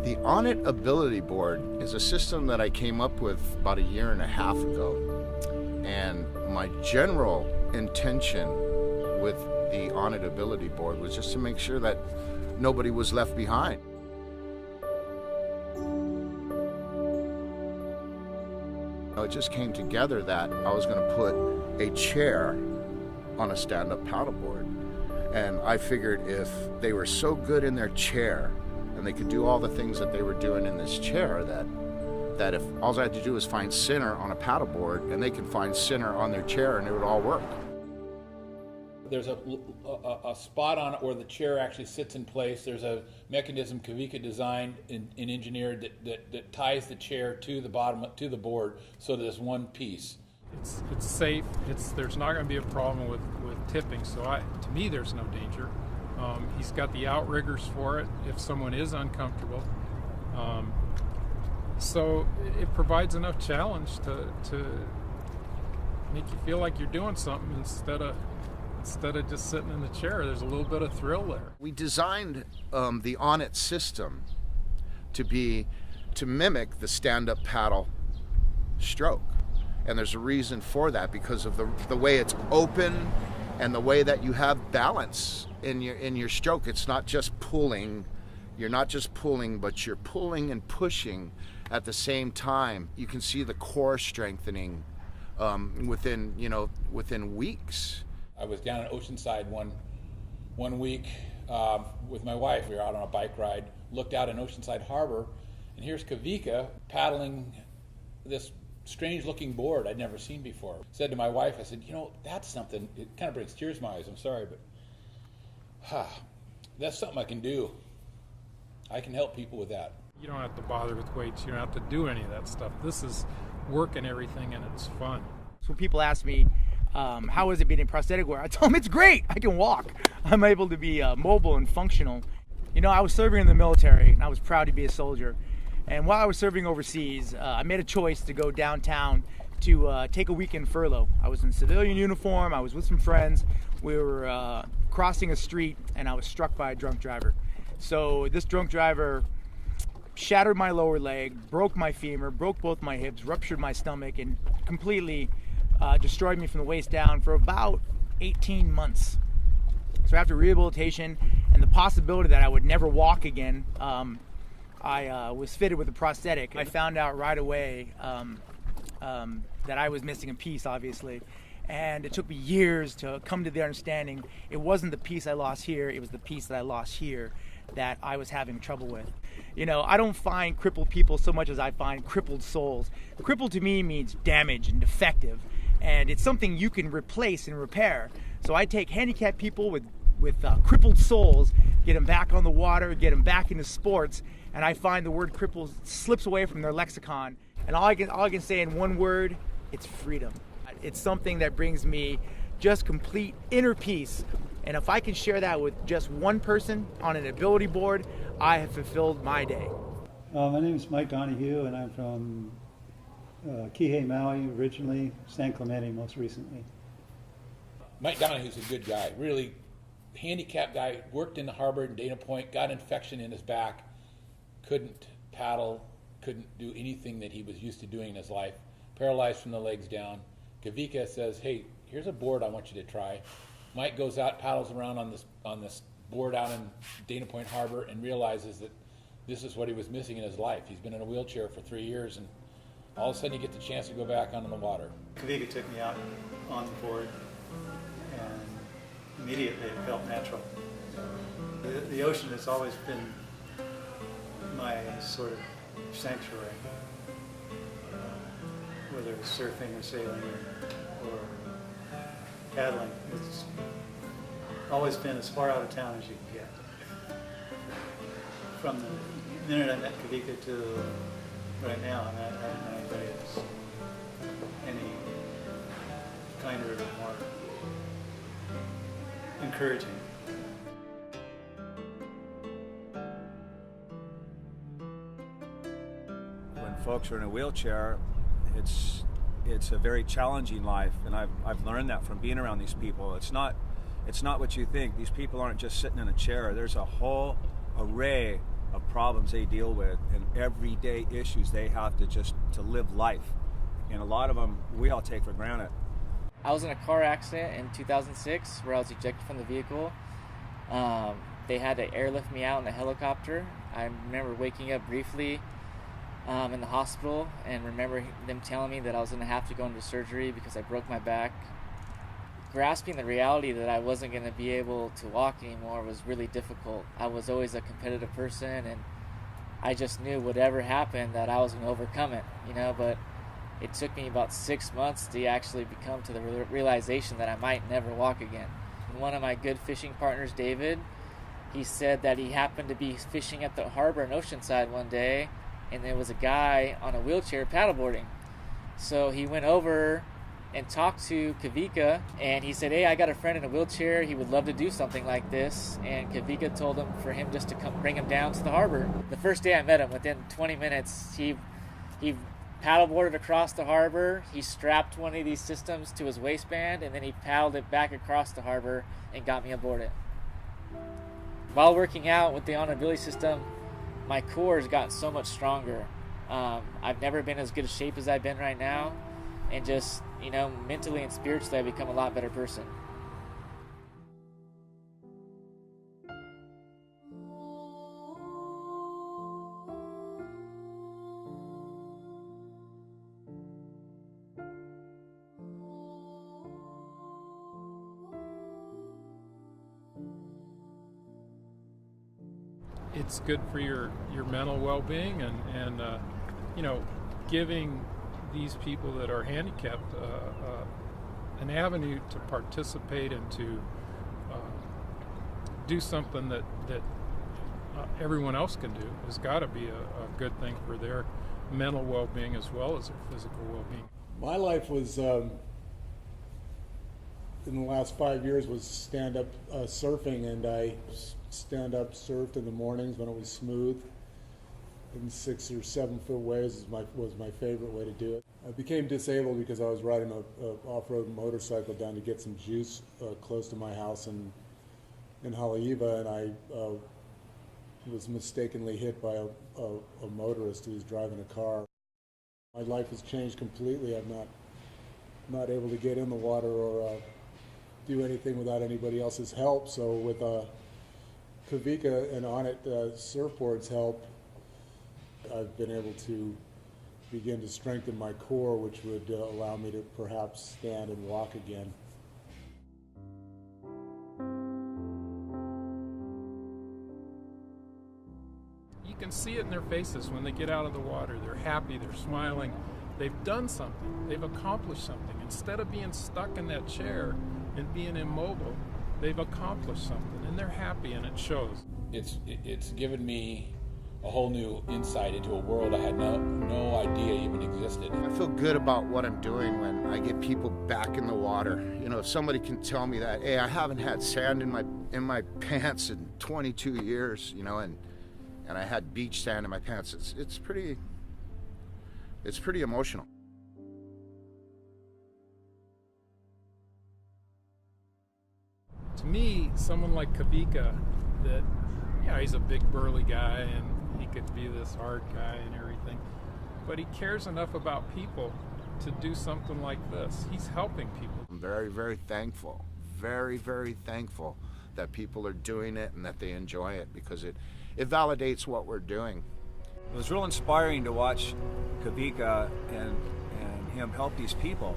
The Onnit Ability Board is a system that I came up with about 1.5 years ago. And my general intention with the Onnit Ability Board was just to make sure that nobody was left behind. It just came together that I was going to put a chair on a stand-up paddleboard. And I figured if they were so good in their chair and they could do all the things that they were doing in this chair, that if all I had to do was find center on a paddleboard and they can find center on their chair and it would all work. There's a spot on it where the chair actually sits in place. There's a mechanism Kavika designed and engineered that ties the chair to the bottom, to the board, so there's one piece. It's safe. There's not going to be a problem with tipping. So to me, there's no danger. He's got the outriggers for it if someone is uncomfortable. So it provides enough challenge to make you feel like you're doing something instead of just sitting in the chair. There's a little bit of thrill there. We designed the Onnit system to mimic the stand-up paddle stroke. And there's a reason for that, because of the way it's open and the way that you have balance in your stroke. It's not just pulling. You're not just pulling, but you're pulling and pushing at the same time. You can see the core strengthening within weeks. I was down in Oceanside one week with my wife. We were out on a bike ride, looked out in Oceanside Harbor, and here's Kavika paddling this strange-looking board I'd never seen before. Said to my wife, I said, that's something. It kind of brings tears to my eyes. I'm sorry, but that's something I can do. I can help people with that. You don't have to bother with weights. You don't have to do any of that stuff. This is work and everything, and it's fun. So when people ask me, how is it being in prosthetic wear? I tell them it's great. I can walk. I'm able to be mobile and functional. I was serving in the military, and I was proud to be a soldier. And while I was serving overseas, I made a choice to go downtown to take a weekend furlough. I was in civilian uniform. I was with some friends. We were crossing a street, and I was struck by a drunk driver. So this drunk driver shattered my lower leg, broke my femur, broke both my hips, ruptured my stomach, and completely destroyed me from the waist down for about 18 months. So after rehabilitation and the possibility that I would never walk again, I was fitted with a prosthetic. I found out right away that I was missing a piece, obviously. And it took me years to come to the understanding it wasn't the piece I lost here, it was the piece that I lost here that I was having trouble with. I don't find crippled people so much as I find crippled souls. Crippled to me means damaged and defective, and it's something you can replace and repair. So I take handicapped people with crippled souls, get them back on the water, get them back into sports, and I find the word crippled slips away from their lexicon. And all I can say in one word, it's freedom. It's something that brings me just complete inner peace. And if I can share that with just one person on an ability board, I have fulfilled my day. My name is Mike Donahue, and I'm from Kihei, Maui originally, San Clemente most recently. Mike Donahue's a good guy, really handicapped guy, worked in the harbor in Dana Point, got infection in his back, couldn't paddle, couldn't do anything that he was used to doing in his life, paralyzed from the legs down. Kavika says, hey, here's a board I want you to try. Mike goes out, paddles around on this board out in Dana Point Harbor, and realizes that this is what he was missing in his life. He's been in a wheelchair for 3 years, and all of a sudden he gets a chance to go back onto the water. Kavika took me out on the board, and immediately it felt natural. The ocean has always been my sort of sanctuary, whether it's surfing or sailing or paddling. It's always been as far out of town as you can get. From the minute I met Kavika to right now, I haven't met anybody that's any kinder or more encouraging. When folks are in a wheelchair, it's a very challenging life, and I've learned that from being around these people. It's not what you think. These people aren't just sitting in a chair. There's a whole array of problems they deal with and everyday issues they have to live life. And a lot of them we all take for granted. I was in a car accident in 2006 where I was ejected from the vehicle. They had to airlift me out in a helicopter. I remember waking up briefly in the hospital and remember them telling me that I was going to have to go into surgery because I broke my back. Grasping the reality that I wasn't going to be able to walk anymore was really difficult. I was always a competitive person, and I just knew whatever happened that I was going to overcome it, but it took me about 6 months to actually come to the realization that I might never walk again. And one of my good fishing partners, David, he said that he happened to be fishing at the harbor in Oceanside one day, and there was a guy on a wheelchair paddleboarding. So he went over and talked to Kavika, and he said, hey, I got a friend in a wheelchair. He would love to do something like this. And Kavika told him for him just to come bring him down to the harbor. The first day I met him, within 20 minutes, he paddleboarded across the harbor. He strapped one of these systems to his waistband, and then he paddled it back across the harbor and got me aboard it. While working out with the On-Ability system, my core has gotten so much stronger. I've never been as good a shape as I've been right now, and just, mentally and spiritually, I've become a lot better person. It's good for your mental well-being and giving these people that are handicapped an avenue to participate and to do something that everyone else can do has got to be a good thing for their mental well-being as well as their physical well-being. My life was in the last 5 years was stand-up surfing, and I stand-up surfed in the mornings when it was smooth in 6 or 7 foot waves was my favorite way to do it. I became disabled because I was riding a off-road motorcycle down to get some juice close to my house in Haleiwa, and I was mistakenly hit by a motorist who was driving a car. My life has changed completely. I'm not able to get in the water or do anything without anybody else's help. So with Kavika and Onnit surfboards help, I've been able to begin to strengthen my core, which would allow me to perhaps stand and walk again. You can see it in their faces when they get out of the water. They're happy, they're smiling. They've done something, they've accomplished something. Instead of being stuck in that chair and being immobile, they've accomplished something, and they're happy, and it shows. It's given me a whole new insight into a world I had no idea even existed. I feel good about what I'm doing when I get people back in the water. If somebody can tell me that, hey, I haven't had sand in my pants in 22 years, and I had beach sand in my pants. It's pretty emotional. To me, someone like Kavika, that, he's a big burly guy and he could be this hard guy and everything, but he cares enough about people to do something like this. He's helping people. I'm very, very thankful, very, very thankful that people are doing it and that they enjoy it, because it validates what we're doing. It was real inspiring to watch Kavika and him help these people,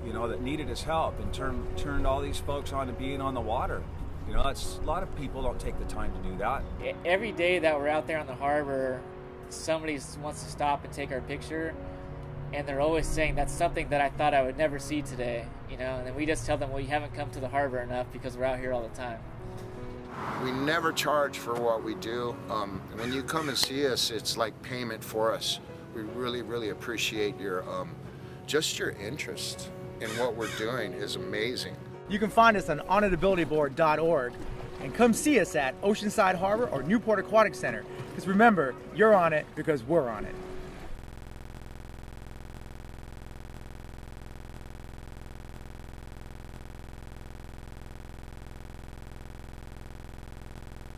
that needed his help, and turned all these folks on to being on the water. That's a lot of people don't take the time to do that. Every day that we're out there on the harbor, somebody wants to stop and take our picture, and they're always saying, that's something that I thought I would never see today, and then we just tell them, well, you haven't come to the harbor enough because we're out here all the time. We never charge for what we do. When you come and see us, it's like payment for us. We really, really appreciate your just your interest in what we're doing is amazing. You can find us on onitabilityboard.org and come see us at Oceanside Harbor or Newport Aquatic Center. Because remember, you're on it because we're on it.